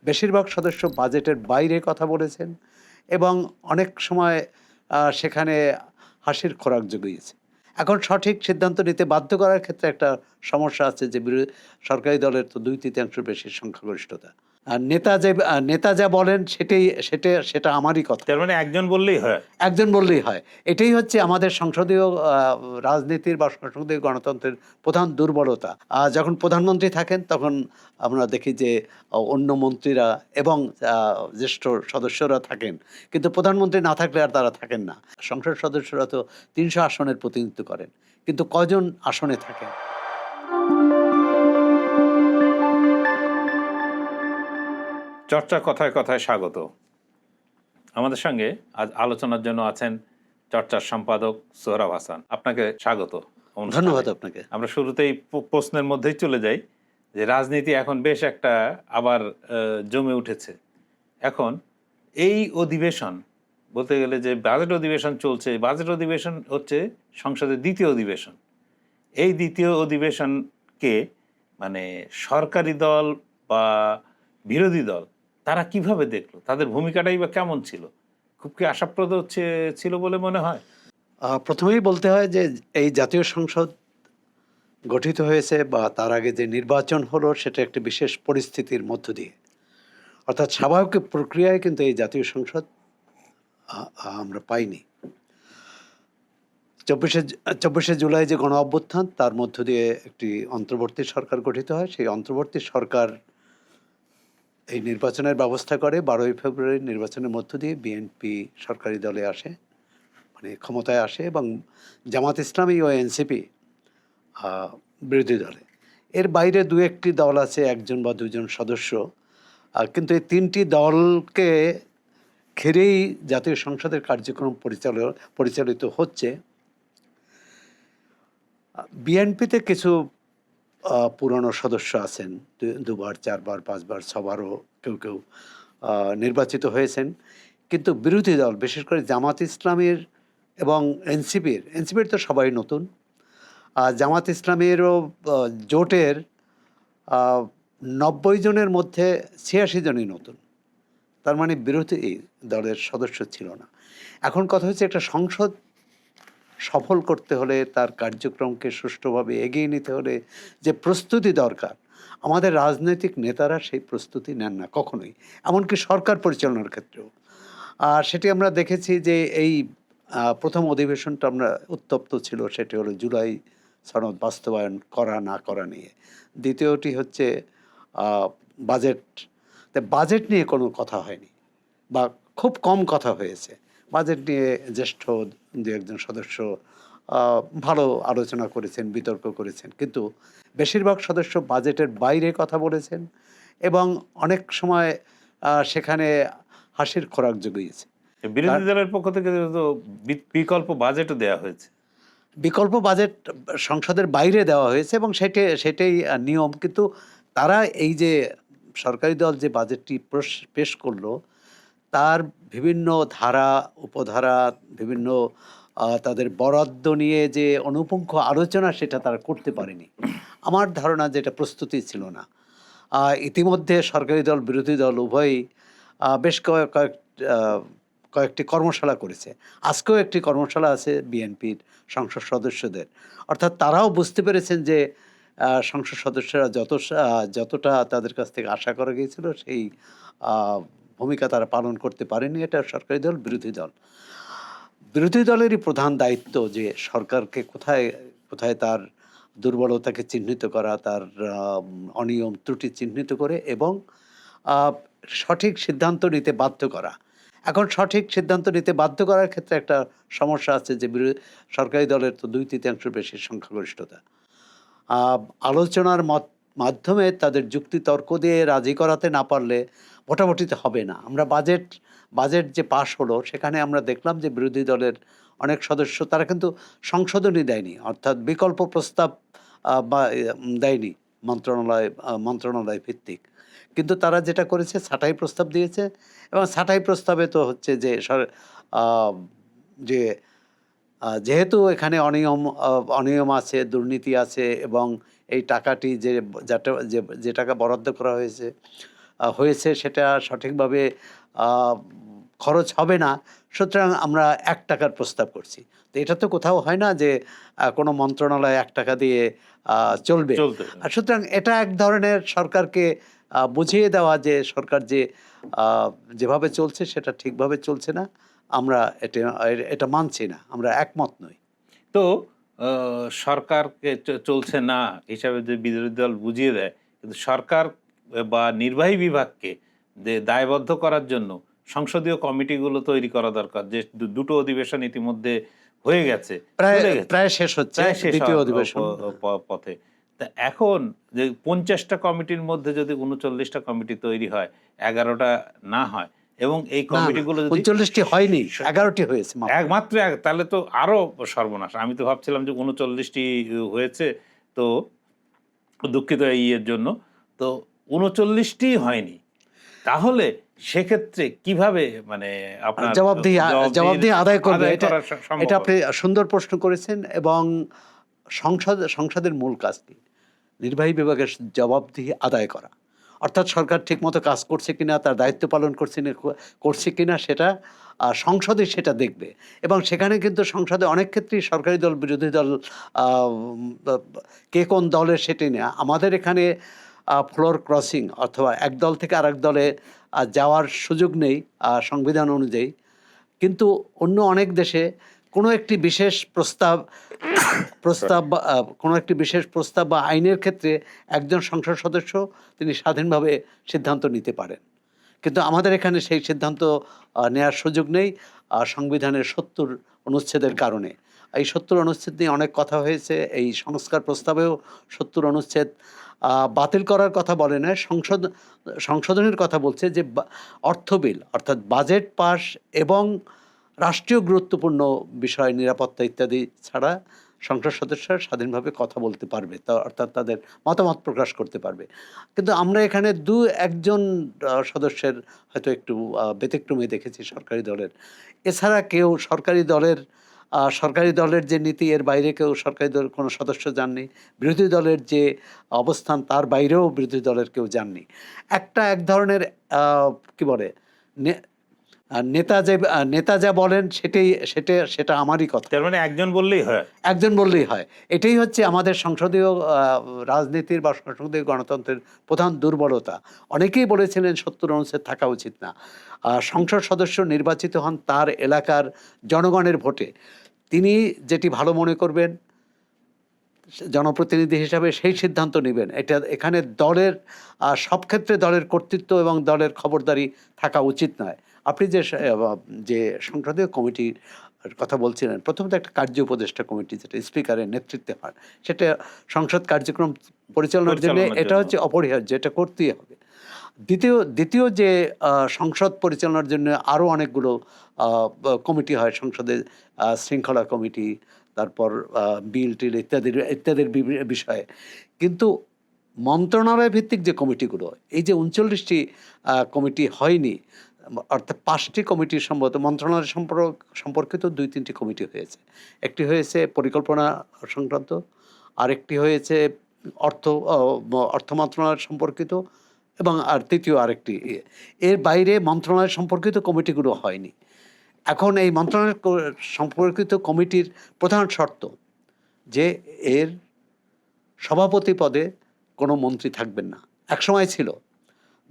বেশিরভাগ সদস্য বাজেটের বাইরে কথা বলেছেন এবং অনেক সময় সেখানে হাসির খোরাক জুগিয়েছে। এখন সঠিক সিদ্ধান্ত নিতে বাধ্য করার ক্ষেত্রে একটা সমস্যা আছে যে সরকারি দলের তো ২/৩ বেশি সংখ্যাগরিষ্ঠতা। আর নেতা যা বলেন সেটা আমারই কথা। তার মানে একজন বললেই হয়। একজন বললেই হয়। এটাই হচ্ছে আমাদের সংসদীয় রাজনীতির বা সংসদীয় গণতন্ত্রের প্রধান দুর্বলতা। যখন প্রধানমন্ত্রী থাকেন তখন আমরা দেখি যে অন্য মন্ত্রীরা এবং জ্যেষ্ঠ সদস্যরা থাকেন। কিন্তু প্রধানমন্ত্রী না থাকলে আর তারা থাকেন না। সংসদ সদস্যরা তো ৩০০ আসনের প্রতিনিধিত্ব করেন। কিন্তু কজন আসনে থাকেন? চর্চা কথায় কথায় স্বাগত। আমাদের সঙ্গে আজ আলোচনার জন্য আছেন চর্চার সম্পাদক সোহরাব হাসান। আপনাকে স্বাগত অনুষ্ঠানে। ধন্যবাদ আপনাকে। আমরা শুরুতেই প্রশ্নের মধ্যেই চলে যাই যে রাজনীতি এখন বেশ একটা আবার জমে উঠেছে। এখন এই অধিবেশন বলতে গেলে যে বাজেট অধিবেশন চলছে, বাজেট অধিবেশন হচ্ছে সংসদের দ্বিতীয় অধিবেশন। এই দ্বিতীয় অধিবেশনকে মানে সরকারি দল বা বিরোধী দল তারা কিভাবে দেখলো? তাদের ভূমিকাটাই বা কেমন ছিল? খুব কি আশাপ্রদ ছিল বলে মনে হয়? প্রথমেই বলতে হয় যে এই জাতীয় সংসদ গঠিত হয়েছে বা তার আগে যে নির্বাচন হলো সেটা একটি বিশেষ পরিস্থিতির মধ্য দিয়ে। অর্থাৎ স্বাভাবিক প্রক্রিয়ায় কিন্তু এই জাতীয় সংসদ আমরা পাইনি। ২৪শে জুলাই যে গণ অভ্যুত্থান তার মধ্য দিয়ে একটি অন্তর্বর্তী সরকার গঠিত হয়। সেই অন্তর্বর্তী সরকার এই নির্বাচনের ব্যবস্থা করে। ১২ই ফেব্রুয়ারি নির্বাচনের মধ্য দিয়ে বিএনপি সরকারি দলে আসে, মানে ক্ষমতায় আসে এবং জামাত ইসলামী ও এনসিপি বিরোধী দলে। এর বাইরে দু একটি দল আছে, একজন বা দুজন সদস্য। কিন্তু এই তিনটি দলকে ঘিরেই জাতীয় সংসদের কার্যক্রম পরিচালিত হচ্ছে। বিএনপিতে কিছু পুরনো সদস্য আছেন, দুবার, চারবার, পাঁচবার, ছবারও কেউ কেউ নির্বাচিত হয়েছেন। কিন্তু বিরোধী দল বিশেষ করে জামাত ইসলামীর এবং এনসিপির তো সবাই নতুন। জামাত ইসলামীরও জোটের ৯০ জনের মধ্যে ৮৬ জনই নতুন। তার মানে বিরোধী দলের সদস্য ছিল না। এখন কথা হচ্ছে একটা সংসদ সফল করতে হলে, তার কার্যক্রমকে সুষ্ঠুভাবে এগিয়ে নিতে হলে যে প্রস্তুতি দরকার, আমাদের রাজনৈতিক নেতারা সেই প্রস্তুতি নেন না কখনোই, এমনকি সরকার পরিচালনার ক্ষেত্রেও। আর সেটি আমরা দেখেছি যে এই প্রথম অধিবেশনটা আমরা উত্তপ্ত ছিল, সেটি হলো জুলাই সনদ বাস্তবায়ন করা না করা নিয়ে। দ্বিতীয়টি হচ্ছে বাজেট। বাজেট নিয়ে কোনো কথা হয়নি বা খুব কম কথা হয়েছে। বাজেট নিয়ে জ্যেষ্ঠ দু একজন সদস্য ভালো আলোচনা করেছেন, বিতর্ক করেছেন, কিন্তু বেশিরভাগ সদস্য বাজেটের বাইরে কথা বলেছেন এবং অনেক সময় সেখানে হাসির খোরাক জুগিয়েছে। বিরোধী দলের পক্ষ থেকে তো বিকল্প বাজেটও দেওয়া হয়েছে। বিকল্প বাজেট সংসদের বাইরে দেওয়া হয়েছে এবং সেটাই নিয়ম। কিন্তু তারা এই যে সরকারি দল যে বাজেটটি পেশ করলো, তার বিভিন্ন ধারা, উপধারা, বিভিন্ন তাদের বরাদ্দ নিয়ে যে অনুপুঙ্খ আলোচনা সেটা তারা করতে পারেনি। আমার ধারণা যে এটা প্রস্তুতি ছিল না। ইতিমধ্যে সরকারি দল, বিরোধী দল উভয়ই বেশ কয়েকটি কর্মশালা করেছে। আজকেও একটি কর্মশালা আছে বিএনপির সংসদ সদস্যদের। অর্থাৎ তারাও বুঝতে পেরেছেন যে সংসদ সদস্যরা যতটা তাদের কাছ থেকে আশা করা গিয়েছিল সেই ভূমিকা তারা পালন করতে পারেনি। এটা সরকারি দল, বিরোধী দল। বিরোধী দলেরই প্রধান দায়িত্ব যে সরকারকে কোথায় কোথায় তার দুর্বলতাকে চিহ্নিত করা, তার অনিয়ম ত্রুটি চিহ্নিত করে এবং সঠিক সিদ্ধান্ত নিতে বাধ্য করা। এখন সঠিক সিদ্ধান্ত নিতে বাধ্য করার ক্ষেত্রে একটা সমস্যা আছে যে সরকারি দলের তো ২/৩ বেশি সংখ্যাগরিষ্ঠতা। আলোচনার মাধ্যমে তাদের যুক্তি তর্ক দিয়ে রাজি করাতে না পারলে ভোটাভুটিতে হবে না। আমরা বাজেট যে পাশ হলো সেখানে আমরা দেখলাম যে বিরোধী দলের অনেক সদস্য তারা কিন্তু সংশোধনী দেয়নি, অর্থাৎ বিকল্প প্রস্তাব দেয়নি মন্ত্রণালয় ভিত্তিক। কিন্তু তারা যেটা করেছে ছাঁটাই প্রস্তাব দিয়েছে এবং ছাঁটাই প্রস্তাবে তো হচ্ছে যে যে যেহেতু এখানে অনিয়ম আছে, দুর্নীতি আছে এবং এই টাকাটি যে টাকা বরাদ্দ করা হয়েছে হয়েছে সেটা সঠিকভাবে আহ, খরচ হবে না, সুতরাং আমরা 1 টাকার প্রস্তাব করছি। তো এটা তো কোথাও হয় না যে কোনো মন্ত্রণালয় 1 টাকা দিয়ে চলবে। চলতে আর সুতরাং এটা এক ধরনের সরকারকে বুঝিয়ে দেওয়া যে সরকার যে আহ, যেভাবে চলছে সেটা ঠিকভাবে চলছে না, আমরা এটা এটা মানছি না, আমরা একমত নই। তো সরকারকে চলছে না হিসাবে যে বিরোধী দল বুঝিয়ে দেয়, কিন্তু সরকার বা নির্বাহী বিভাগকে যে দায়বদ্ধ করার জন্য সংসদীয় কমিটিগুলো তৈরি করা দরকার। যে দুটো অধিবেশন ইতিমধ্যে হয়ে গেছে, প্রায় চলে গেছে, প্রায় শেষ হচ্ছে প্রায় শেষ দ্বিতীয় হওয়ার অধিবেশন। পথে। তা এখন যে 50টা কমিটির মধ্যে যদি 39টা কমিটি তৈরি হয়, 11টা না হয়, এবং এই না না, কমিটিগুলো যদি 39টি হয়নি, 11টি হয়েছে মাত্র। একমাত্র তাহলে তো আরো সর্বনাশ। আমি তো ভাবছিলাম যে 39টি হয়েছে, তো দুঃখিত এই এর জন্য। তো 39টি হয়নি, তাহলে সেক্ষেত্রে কিভাবে মানে আপনার জবাবদিহি আদায় করবে, আদায় এটা করা সম্ভব এটা আপনি হবে? সুন্দর প্রশ্ন করেছেন। এবং সংসদের মূল কাজ কি? নির্বাহী বিভাগের জবাবদিহি আদায় করা। অর্থাৎ সরকার ঠিকমতো কাজ করছে কিনা, তার দায়িত্ব পালন করছে কিনা সেটা সংসদে সেটা দেখবে। এবং সেখানে কিন্তু সংসদে অনেক ক্ষেত্রেই সরকারি দল বিরোধী দল কে কোন দলের সেটি না, আমাদের এখানে ফ্লোর ক্রসিং অথবা এক দল থেকে আরেক দলে যাওয়ার সুযোগ নেই সংবিধান অনুযায়ী। কিন্তু অন্য অনেক দেশে কোনো একটি বিশেষ কোনো একটি বিশেষ প্রস্তাব বা আইনের ক্ষেত্রে একজন সংসদ সদস্য তিনি স্বাধীনভাবে সিদ্ধান্ত নিতে পারেন। কিন্তু আমাদের এখানে সেই সিদ্ধান্ত নেওয়ার সুযোগ নেই সংবিধানের 70 অনুচ্ছেদের কারণে। এই 70 অনুচ্ছেদ নিয়ে অনেক কথা হয়েছে। এই সংস্কার প্রস্তাবেও 70 অনুচ্ছেদ বাতিল করার কথা বলে না, সংশোধনের কথা বলছে, যে অর্থ বিল অর্থাৎ বাজেট পাস এবং রাষ্ট্রীয় গুরুত্বপূর্ণ বিষয় নিরাপত্তা ইত্যাদি ছাড়া সংসদ সদস্যরা স্বাধীনভাবে কথা বলতে পারবে, অর্থাৎ তাদের মতামত প্রকাশ করতে পারবে। কিন্তু আমরা এখানে একজন সদস্যের হয়তো একটু ব্যতিক্রমী দেখেছি সরকারি দলের। এছাড়া কেউ সরকারি দলের যে নীতি এর বাইরে কেউ সরকারি দলের কোনো সদস্য যাননি। বিরোধী দলের যে অবস্থান তার বাইরেও বিরোধী দলের কেউ যাননি। এক ধরনের কি বলে নেতা যা বলেন সেটা আমারই কথা। তার মানে একজন বললেই হয়। একজন বললেই হয়। এটাই হচ্ছে আমাদের সংসদীয় রাজনীতির বা সংসদীয় গণতন্ত্রের প্রধান দুর্বলতা। অনেকেই বলেছিলেন 70 অনুচ্ছেদ থাকা উচিত না। সংসদ সদস্য নির্বাচিত হন তার এলাকার জনগণের ভোটে। তিনি যেটি ভালো মনে করবেন জনপ্রতিনিধি হিসাবে সেই সিদ্ধান্ত নেবেন। এখানে দলের সব ক্ষেত্রে দলের কর্তৃত্ব এবং দলের খবরদারি থাকা উচিত নয়। আপনি যে সংসদীয় কমিটির কথা বলছিলেন, প্রথমত একটা কার্য উপদেষ্টা কমিটি যেটা স্পিকারের নেতৃত্বে হয়, সেটা সংসদ কার্যক্রম পরিচালনার জন্য এটা হচ্ছে অপরিহার্য, এটা করতেই হবে। দ্বিতীয় যে সংসদ পরিচালনার জন্য আরও অনেকগুলো কমিটি হয় সংসদে, শৃঙ্খলা কমিটি, তারপর বিল টিল ইত্যাদির বিষয়ে। কিন্তু মন্ত্রণালয় ভিত্তিক যে কমিটিগুলো, এই যে 39টি কমিটি হয়নি, অর্থাৎ 5টি কমিটি সম্ভবত মন্ত্রণালয় সম্পর্কিত 2-3টি কমিটি হয়েছে। একটি হয়েছে পরিকল্পনা সংক্রান্ত, আরেকটি হয়েছে অর্থ মন্ত্রণালয় সম্পর্কিত, এবং তৃতীয় আরেকটি। এর বাইরে মন্ত্রণালয় সম্পর্কিত কমিটিগুলো হয়নি। এখন এই মন্ত্রণালয় সম্পর্কিত কমিটির প্রধান শর্ত যে এর সভাপতি পদে কোনো মন্ত্রী থাকবেন না। একসময় ছিল,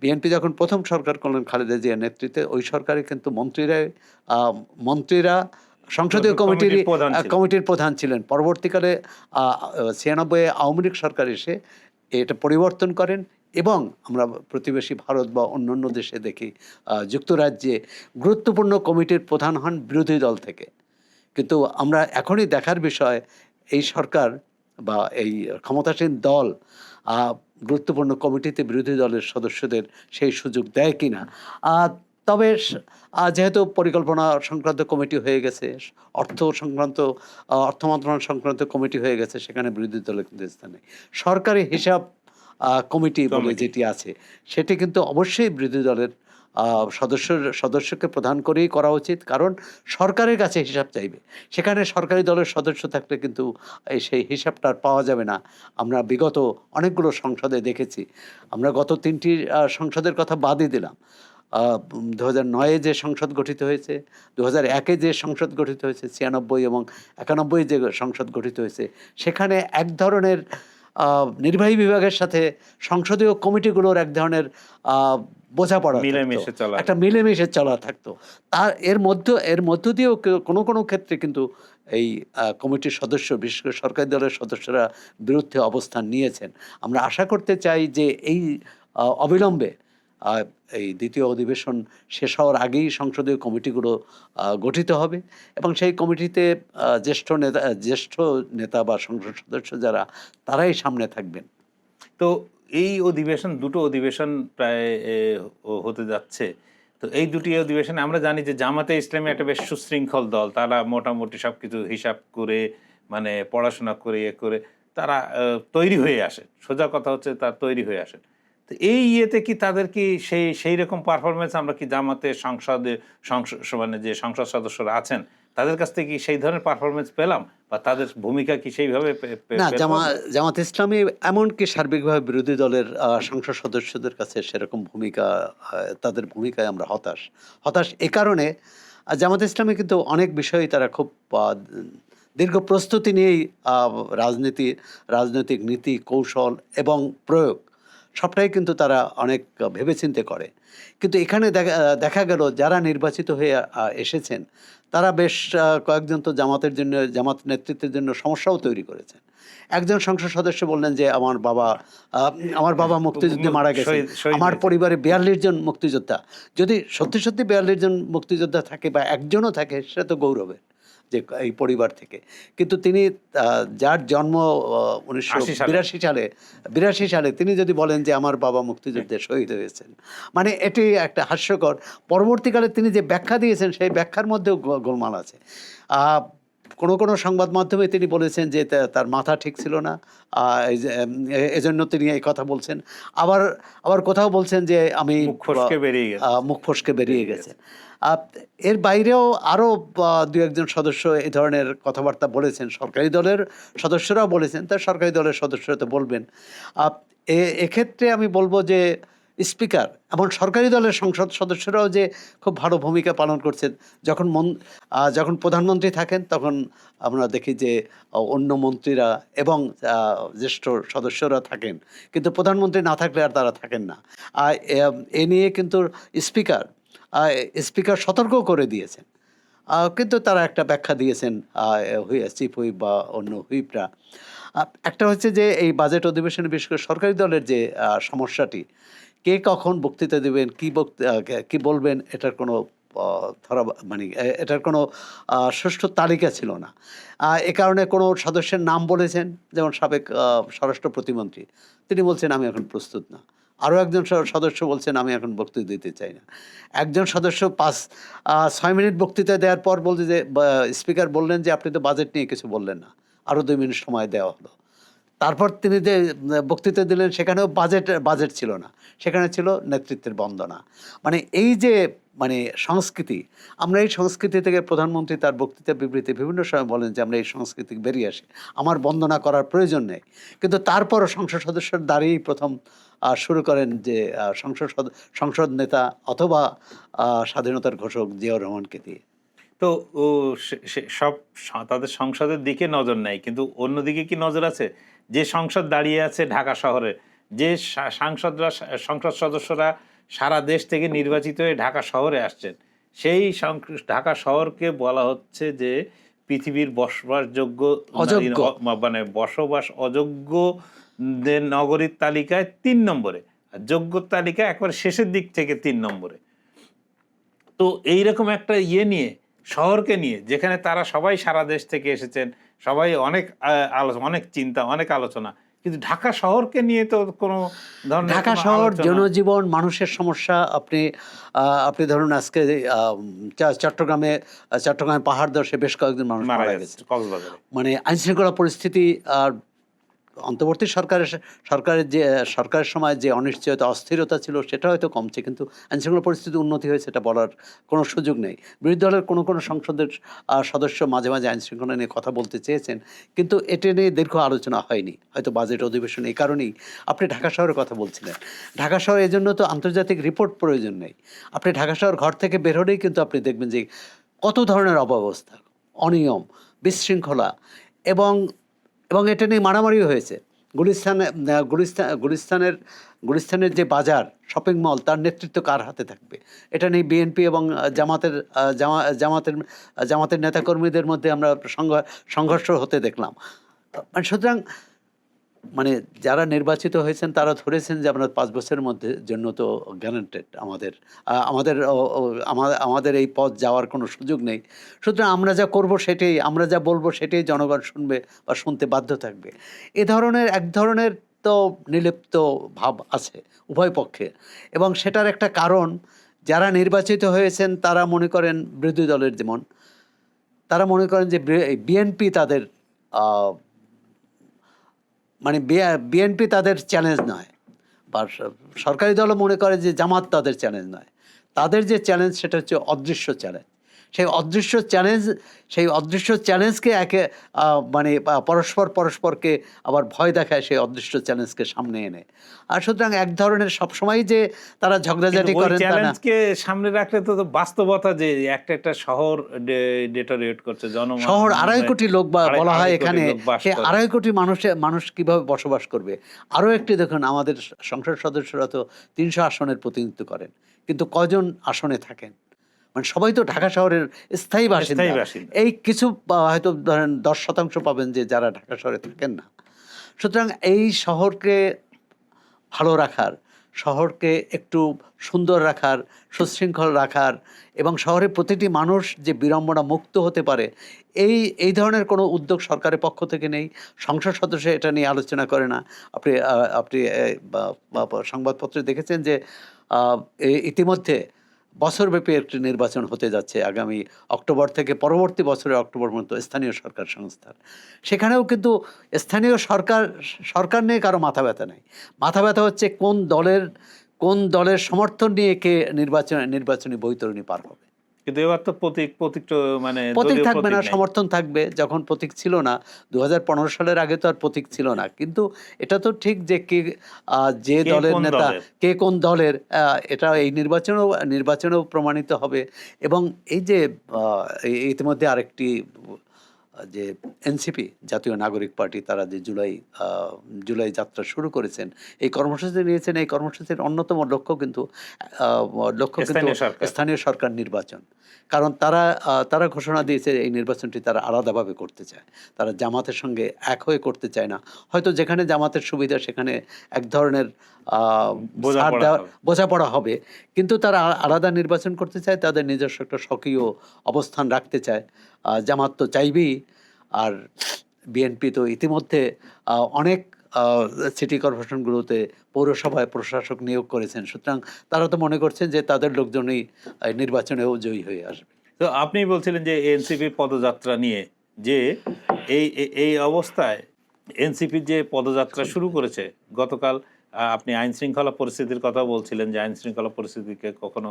বিএনপি যখন প্রথম সরকার করলেন খালেদা জিয়ার নেতৃত্বে, ওই সরকারে কিন্তু মন্ত্রীরা সংসদীয় কমিটির প্রধান ছিলেন। পরবর্তীকালে 96 আওয়ামী লীগ সরকার এসে এটা পরিবর্তন করেন, এবং আমরা প্রতিবেশী ভারত বা অন্যান্য দেশে দেখি যুক্তরাজ্যে গুরুত্বপূর্ণ কমিটির প্রধান হন বিরোধী দল থেকে। কিন্তু আমরা এখনই দেখার বিষয় এই সরকার বা এই ক্ষমতাসীন দল গুরুত্বপূর্ণ কমিটিতে বিরোধী দলের সদস্যদের সেই সুযোগ দেয় কিনা। তবে যেহেতু পরিকল্পনা সংক্রান্ত কমিটি হয়ে গেছে, অর্থ মন্ত্রণালয় সংক্রান্ত কমিটি হয়ে গেছে, সেখানে বিরোধী দলের কিন্তু স্থান নেই। সরকারি হিসাব কমিটি বলে যেটি আছে, সেটি কিন্তু অবশ্যই বিরোধী দলের সদস্যকে প্রধান করেই করা উচিত, কারণ সরকারের কাছে হিসাব চাইবে। সেখানে সরকারি দলের সদস্য থাকলে কিন্তু সেই হিসাবটা আর পাওয়া যাবে না। আমরা বিগত অনেকগুলো সংসদে দেখেছি। আমরা গত ৩টি সংসদের কথা বাদই দিলাম। ২০০৯-এ যে সংসদ গঠিত হয়েছে, ২০০১-এ যে সংসদ গঠিত হয়েছে, ৯৬ এবং ৯১ যে সংসদ গঠিত হয়েছে, সেখানে এক ধরনের নির্বাহী বিভাগের সাথে সংসদীয় কমিটিগুলোর এক ধরনের বোঝাপড়া মিলেমিশে থাকতো, চলা, একটা মিলেমিশে চলা থাকতো। তার এর মধ্য দিয়েও কোনো কোনো ক্ষেত্রে কিন্তু এই কমিটির সদস্য, বিশেষ করে সরকারি দলের সদস্যরা বিরুদ্ধে অবস্থান নিয়েছেন। আমরা আশা করতে চাই যে এই অবিলম্বে এই দ্বিতীয় অধিবেশন শেষ হওয়ার আগেই সংসদীয় কমিটিগুলো গঠিত হবে এবং সেই কমিটিতে জ্যেষ্ঠ নেতা বা সংসদ সদস্য যারা, তারাই সামনে থাকবেন। তো এই অধিবেশন, দুটো অধিবেশন প্রায় হতে যাচ্ছে। তো এই দুটি অধিবেশনে আমরা জানি যে জামাতে ইসলামী একটা বেশ সুশৃঙ্খল দল, তারা মোটামুটি সবকিছু হিসাব করে, মানে পড়াশোনা করে করে তারা তৈরি হয়ে আসে। সোজা কথা হচ্ছে তার তৈরি হয়ে আসে। তো এই ইয়েতে কি তাদের কি সেই রকম পারফরমেন্স আমরা কি জামাতের মানে যে সংসদ সদস্যরা আছেন তাদের কাছ থেকে কি সেই ধরনের পারফরমেন্স পেলাম, বা তাদের ভূমিকা কি সেইভাবে না, জামাত ইসলামী এমনকি সার্বিকভাবে বিরোধী দলের সংসদ সদস্যদের কাছে সেরকম ভূমিকা, তাদের ভূমিকায় আমরা হতাশ এ কারণে, জামাত ইসলামী কিন্তু অনেক বিষয়েই তারা খুব দীর্ঘ প্রস্তুতি নিয়েই রাজনৈতিক নীতি, কৌশল এবং প্রয়োগ সবটাই কিন্তু তারা অনেক ভেবেচিন্তে করে। কিন্তু এখানে দেখা গেল যারা নির্বাচিত হয়ে এসেছেন, তারা বেশ কয়েকজন তো জামাত নেতৃত্বের জন্য সমস্যাও তৈরি করেছেন। একজন সংসদ সদস্য বললেন যে আমার বাবা মুক্তিযুদ্ধে মারা গেছে, আমার পরিবারে ৪২ জন মুক্তিযোদ্ধা। যদি সত্যি ৪২ জন মুক্তিযোদ্ধা থাকে বা একজনও থাকে, সেটা তো গৌরবের যে এই পরিবার থেকে। কিন্তু তিনি যার জন্ম ১৯৮২ সালে তিনি যদি বলেন যে আমার বাবা মুক্তিযুদ্ধে শহীদ হয়েছেন, মানে এটি একটা হাস্যকর। পরবর্তীকালে তিনি যে ব্যাখ্যা দিয়েছেন, সেই ব্যাখ্যার মধ্যেও গোলমাল আছে। কোনো সংবাদ মাধ্যমে তিনি বলেছেন যে তার মাথা ঠিক ছিল না, এজন্য তিনি এই কথা বলছেন। আবার কোথাও বলছেন যে আমি মুখ ফসকে বেরিয়ে গেছে। এর বাইরেও আরও দু একজন সদস্য এই ধরনের কথাবার্তা বলেছেন। সরকারি দলের সদস্যরাও বলেছেন, তার সরকারি দলের সদস্যরা তো বলবেন। এক্ষেত্রে আমি বলবো যে স্পিকার এবং সরকারি দলের সংসদ সদস্যরাও যে খুব ভালো ভূমিকা পালন করছেন। যখন প্রধানমন্ত্রী থাকেন, তখন আমরা দেখি যে অন্য মন্ত্রীরা এবং জ্যেষ্ঠ সদস্যরা থাকেন, কিন্তু প্রধানমন্ত্রী না থাকলে আর তারা থাকেন না। এ নিয়ে কিন্তু স্পিকার সতর্ক করে দিয়েছেন, কিন্তু তারা একটা ব্যাখ্যা দিয়েছেন, চিফ হুইপ বা অন্য হুইপরা। একটা হচ্ছে যে এই বাজেট অধিবেশনে বিশেষ করে সরকারি দলের যে সমস্যাটি, কে কখন বক্তৃতা দেবেন, কি বলবেন, এটার কোনো এটার কোনো সুষ্ঠু তালিকা ছিল না। এ কারণে কোনো সদস্যের নাম বলেছেন, যেমন সাবেক স্বরাষ্ট্র প্রতিমন্ত্রী, তিনি বলছেন আমি এখন প্রস্তুত না। আরও একজন সদস্য বলছেন আমি এখন বক্তৃতা দিতে চাই না। একজন সদস্য ৬ মিনিট বক্তৃতা দেওয়ার পর বলছে যে স্পিকার বললেন যে আপনি তো বাজেট নিয়ে কিছু বললেন না, আরও ২ মিনিট সময় দেওয়া হলো। তারপর তিনি যে বক্তৃতা দিলেন, সেখানেও বাজেট ছিল না, সেখানে ছিল নেতৃত্বের বন্দনা। এই যে সংস্কৃতি, আমরা এই সংস্কৃতি থেকে, প্রধানমন্ত্রী তার বক্তৃতা বিবৃতি বিভিন্ন সময় বলেন যে আমরা এই সংস্কৃতি বেরিয়ে আসি, আমার বন্দনা করার প্রয়োজন নেই। কিন্তু তারপরও সংসদ সদস্যর দাঁড়িয়েই প্রথম শুরু করেন যে সংসদ নেতা অথবা স্বাধীনতার ঘোষক জিয়াউর রহমানকে দিয়ে। তো সব তাদের সংসদের দিকে নজর নেই, কিন্তু অন্যদিকে কি নজর আছে? যে সংসদ দাঁড়িয়ে আছে ঢাকা শহরে, যে সংসদ সদস্যরা সারা দেশ থেকে নির্বাচিত হয়ে ঢাকা শহরে আসছেন, সেই ঢাকা শহরকে বলা হচ্ছে যে পৃথিবীর বসবাসযোগ্য বসবাস অযোগ্য নগরীর তালিকায় ৩ নম্বরে, আর যোগ্য তালিকায় একবার শেষের দিক থেকে ৩ নম্বরে। তো এইরকম একটা নিয়ে, শহরকে নিয়ে, যেখানে তারা সবাই সারা দেশ থেকে এসেছেন, সবাই অনেক চিন্তা, অনেক আলোচনা, কিন্তু ঢাকা শহরকে নিয়ে তো কোনো ধরনের, ঢাকা শহর, জনজীবন, মানুষের সমস্যা, আপনি ধরুন আজকে চট্টগ্রামে পাহাড় ধসে বেশ কয়েকজন মানুষ মারা গেছে। আইনশৃঙ্খলা পরিস্থিতি অন্তর্বর্তী সরকারের যে সরকারের সময় যে অনিশ্চয়তা অস্থিরতা ছিল সেটা হয়তো কমছে, কিন্তু আইনশৃঙ্খলা পরিস্থিতি উন্নতি হয়েছে এটা বলার কোনো সুযোগ নেই। বিরোধী দলের কোনো সংসদের সদস্য মাঝে মাঝে আইনশৃঙ্খলা নিয়ে কথা বলতে চেয়েছেন, কিন্তু এটা নিয়ে দীর্ঘ আলোচনা হয়নি, হয়তো বাজেট অধিবেশনে। এই কারণেই আপনি ঢাকা শহরের কথা বলছিলেন, ঢাকা শহর এই জন্য তো আন্তর্জাতিক রিপোর্ট প্রয়োজন নেই। আপনি ঢাকা শহর ঘর থেকে বের হলেই কিন্তু আপনি দেখবেন যে কত ধরনের অব্যবস্থা, অনিয়ম, বিশৃঙ্খলা, এবং এবং এটা নিয়ে মারামারিও হয়েছে। গুলিস্তানের যে বাজার শপিং মল, তার নেতৃত্ব কার হাতে থাকবে, এটা নিয়ে বিএনপি এবং জামাতের নেতাকর্মীদের মধ্যে আমরা সংঘর্ষ হতে দেখলাম। সুতরাং মানে যারা নির্বাচিত হয়েছেন তারা ধরেছেন যে আমরা 5 বছরের মধ্যে জন্য তো গ্যারান্টেড, আমাদের এই পথ যাওয়ার কোনো সুযোগ নেই। সুতরাং আমরা যা করব সেটাই, আমরা যা বলবো সেটাই জনগণ শুনবে বা শুনতে বাধ্য থাকবে। এক ধরনের তো নির্লিপ্ত ভাব আছে উভয় পক্ষে, এবং সেটার একটা কারণ যারা নির্বাচিত হয়েছেন তারা মনে করেন, বিরোধী দলের যেমন, তারা মনে করেন যে বিএনপি তাদের মানে বিএনপি তাদের চ্যালেঞ্জ নয়, বা সরকারি দলও মনে করে যে জামাত তাদের চ্যালেঞ্জ নয়। তাদের যে চ্যালেঞ্জ সেটা হচ্ছে অদৃশ্য চ্যালেঞ্জ। সেই অদৃশ্য চ্যালেঞ্জকে পরস্পরকে আবার ভয় দেখায়, সেই অদৃশ্য চ্যালেঞ্জকে সামনে এনে। আর সুতরাং এক ধরনের সবসময় যে তারা ঝগড়াঝাটি করেন, চ্যালেঞ্জকে সামনে রাখলে তো বাস্তবতা যে একটা শহর ডেটোরিয়েট করছে, শহর 2.5 কোটি লোক বলা হয় এখানে, সেই 2.5 কোটি মানুষ কিভাবে বসবাস করবে? আরও একটি দেখুন, আমাদের সংসদ সদস্যরা তো 300 আসনের প্রতিনিধিত্ব করেন, কিন্তু কজন আসনে থাকেন? মানে সবাই তো ঢাকা শহরের স্থায়ী বাসিন্দা। এই কিছু হয়তো ধরেন 10% পাবেন যে যারা ঢাকা শহরে থাকেন না। সুতরাং এই শহরকে ভালো রাখার, শহরকে একটু সুন্দর রাখার, সুশৃঙ্খল রাখার, এবং শহরের প্রতিটি মানুষ যে বিড়ম্বনা মুক্ত হতে পারে, এই ধরনের কোনো উদ্যোগ সরকারের পক্ষ থেকে নেই। সংসদ সদস্য এটা নিয়ে আলোচনা করে না। আপনি সংবাদপত্রে দেখেছেন যে ইতিমধ্যে বছরব্যাপী একটি নির্বাচন হতে যাচ্ছে আগামী অক্টোবর থেকে পরবর্তী বছরের অক্টোবর পর্যন্ত, স্থানীয় সরকার সংস্থার। সেখানেও কিন্তু স্থানীয় সরকার নিয়ে কারো মাথা ব্যথা নেই। মাথা ব্যথা হচ্ছে কোন দলের সমর্থন নিয়ে কে নির্বাচনী বৈতরণী পার হবে। কিন্তু এবার তো প্রতীক থাকবে না, সমর্থন থাকবে। যখন প্রতীক ছিল না, 2015 সালের আগে তো আর প্রতীক ছিল না। কিন্তু এটা তো ঠিক যে যে দলের নেতা কে কোন দলের, এটা এই নির্বাচনেও প্রমাণিত হবে। এবং এই যে ইতিমধ্যে আরেকটি যে এনসিপি, জাতীয় নাগরিক পার্টি, তারা যে জুলাই যাত্রা শুরু করেছেন, এই কর্মসূচি নিয়েছেন, এই কর্মসূচির অন্যতম লক্ষ্য কিন্তু স্থানীয় সরকার নির্বাচন। কারণ তারা ঘোষণা দিয়েছে এই নির্বাচনটি তারা আলাদাভাবে করতে চায়, তারা জামাতের সঙ্গে এক হয়ে করতে চায় না। হয়তো যেখানে জামাতের সুবিধা সেখানে এক ধরনের বোঝাপড়া হবে, কিন্তু তারা আলাদা নির্বাচন করতে চায়, তাদের নিজস্ব একটা স্বকীয় অবস্থান রাখতে চায়। জামাত তো চাইবেই, আর বিএনপি তো ইতিমধ্যে অনেক সিটি কর্পোরেশনগুলোতে পৌরসভায় প্রশাসক নিয়োগ করেছেন। সুতরাং তারা তো মনে করছেন যে তাদের লোকজনই নির্বাচনেও জয়ী হয়ে আসবে। তো আপনি বলছিলেন যে এনসিপি পদযাত্রা নিয়ে, যে এই অবস্থায় এনসিপি যে পদযাত্রা শুরু করেছে গতকাল, আপনি আইন শৃঙ্খলা পরিস্থিতির কথা বলছিলেন যে আইন শৃঙ্খলা পরিস্থিতিকে কখনো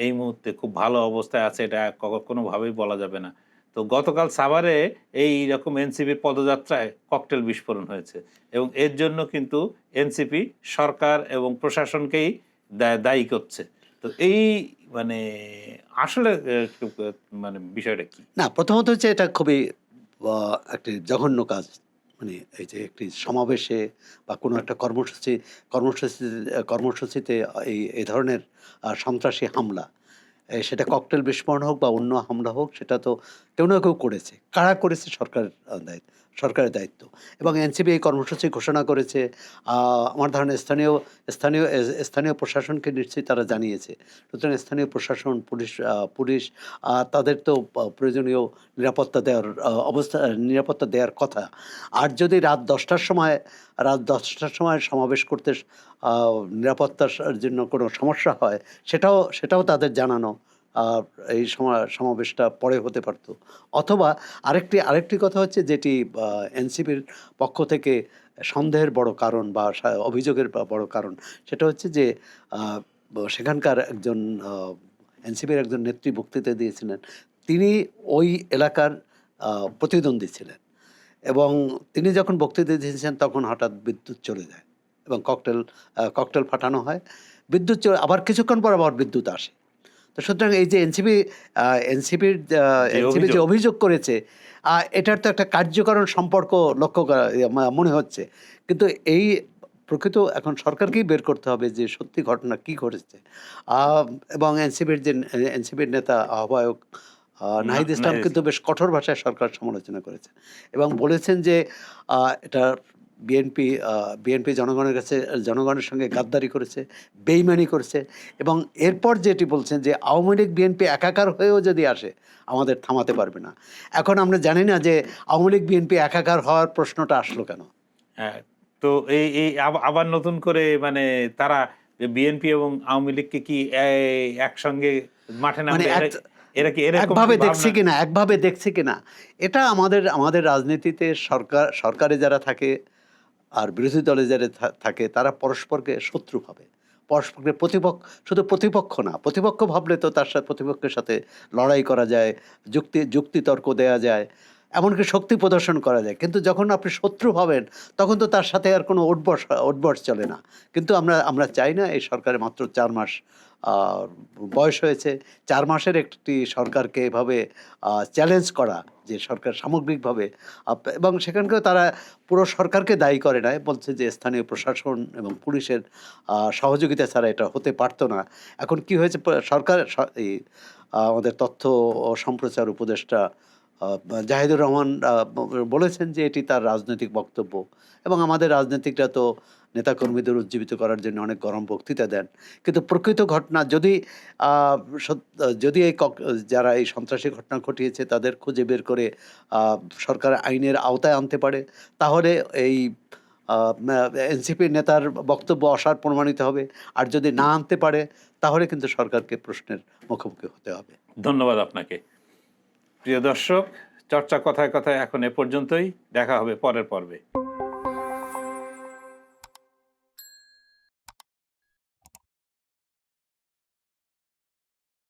এই মুহূর্তে খুব ভালো অবস্থায় আছে এটা কোনোভাবেই বলা যাবে না। তো গতকাল সাভারে এই রকম এনসিপির পদযাত্রায় ককটেল বিস্ফোরণ হয়েছে, এবং এর জন্য কিন্তু এনসিপি সরকার এবং প্রশাসনকেই দায়ী করছে। তো এই আসলে বিষয়টা কি? না, প্রথমত হচ্ছে এটা খুবই একটি জঘন্য কাজ। এই যে একটি সমাবেশে বা কোনো একটা কর্মসূচিতে এই ধরনের সন্ত্রাসী হামলা, সেটা ককটেল বিস্ফোরণ হোক বা অন্য হামলা হোক, সেটা তো কেউ না কেউ করেছে। কারা করেছে? সরকারের দায়িত্ব। এবং এনসিপি এই কর্মসূচি ঘোষণা করেছে। আমার ধারণা স্থানীয় প্রশাসনকে নিশ্চয়ই তারা জানিয়েছে। সুতরাং স্থানীয় প্রশাসন, পুলিশ তাদের তো প্রয়োজনীয় নিরাপত্তা দেওয়ার কথা। আর যদি রাত 10টার সময় সমাবেশ করতে নিরাপত্তার জন্য কোনো সমস্যা হয়, সেটাও তাদের জানানো। এই সমাবেশটা পরে হতে পারত। অথবা আরেকটি কথা হচ্ছে, যেটি এনসিপির পক্ষ থেকে সন্দেহের বড় কারণ বা অভিযোগের বড় কারণ সেটা হচ্ছে যে সেখানকার একজন এনসিপির একজন নেত্রী বক্তৃতা দিয়েছিলেন, তিনি ওই এলাকার প্রতিদ্বন্দ্বী ছিলেন এবং তিনি যখন বক্তৃতা দিয়েছেন তখন হঠাৎ বিদ্যুৎ চলে যায় এবং ককটেল ফাটানো হয়, বিদ্যুৎ আবার কিছুক্ষণ পর আবার বিদ্যুৎ আসে। তো সুতরাং এই যে এনসিপির যে অভিযোগ করেছে, এটার তো একটা কার্যকরণ সম্পর্ক লক্ষ্য করা মনে হচ্ছে, কিন্তু এই প্রকৃত এখন সরকারকেই বের করতে হবে যে সত্যি ঘটনা কি ঘটেছে। এবং এনসিপির নেতা আহ্বায়ক নাহিদ ইসলাম কিন্তু বেশ কঠোর ভাষায় সরকার সমালোচনা করেছেন এবং বলেছেন যে এটা বিএনপি জনগণের সঙ্গে গাদ্দারি করেছে, বেইমানি করেছে এবং এরপর যেটি বলছেন যে আওয়ামী লীগ বিএনপি একাকার হয়েও যদি আসে আমাদের থামাতে পারবে না। এখন আমরা জানি না যে আওয়ামী লীগ বিএনপি একাকার হওয়ার প্রশ্নটা আসলো কেন। হ্যাঁ, তো এই আবার নতুন করে মানে তারা বিএনপি এবং আওয়ামী লীগকে কি একসঙ্গে মাঠে নামবে, এরা কি একভাবে দেখছে কিনা এটা আমাদের রাজনীতিতে সরকারে যারা থাকে আর বিরোধী দলে যারা থাকে তারা পরস্পরকে শত্রু ভাবে, পরস্পরকে প্রতিপক্ষ না। প্রতিপক্ষ ভাবলে তো তার সাথে প্রতিপক্ষের সাথে লড়াই করা যায়, যুক্তিতর্ক দেয়া যায়, এমনকি শক্তি প্রদর্শন করা যায়, কিন্তু যখন আপনি শত্রু ভাবেন তখন তো তার সাথে আর কোনো উঠবস চলে না। কিন্তু আমরা চাই না এই সরকারে মাত্র 4 মাস বয়স হয়েছে, 4 মাসের একটি সরকারকে এভাবে চ্যালেঞ্জ করা, যে সরকার সামগ্রিকভাবে এবং সেখানকেও তারা পুরো সরকারকে দায়ী করে না, বলছে যে স্থানীয় প্রশাসন এবং পুলিশের সহযোগিতা ছাড়া এটা হতে পারতো না। এখন কি হয়েছে, আমাদের তথ্য ও সম্প্রচার উপদেষ্টা জাহিদুর রহমান বলেছেন যে এটি তার রাজনৈতিক বক্তব্য এবং আমাদের রাজনীতিকরা তো নেতাকর্মীদের উজ্জীবিত করার জন্য অনেক গরম বক্তৃতা দেন, কিন্তু প্রকৃত ঘটনা যদি যারা এই সন্ত্রাসী ঘটনা ঘটিয়েছে তাদের খুঁজে বের করে সরকার আইনের আওতায় আনতে পারে, তাহলে এই এনসিপির নেতার বক্তব্য অসার প্রমাণিত হবে। আর যদি না আনতে পারে তাহলে কিন্তু সরকারকে প্রশ্নের মুখোমুখি হতে হবে। ধন্যবাদ আপনাকে। প্রিয় দর্শক, চর্চা কথায় কথায় এখন এ পর্যন্তই। দেখা হবে পরের পর্বে।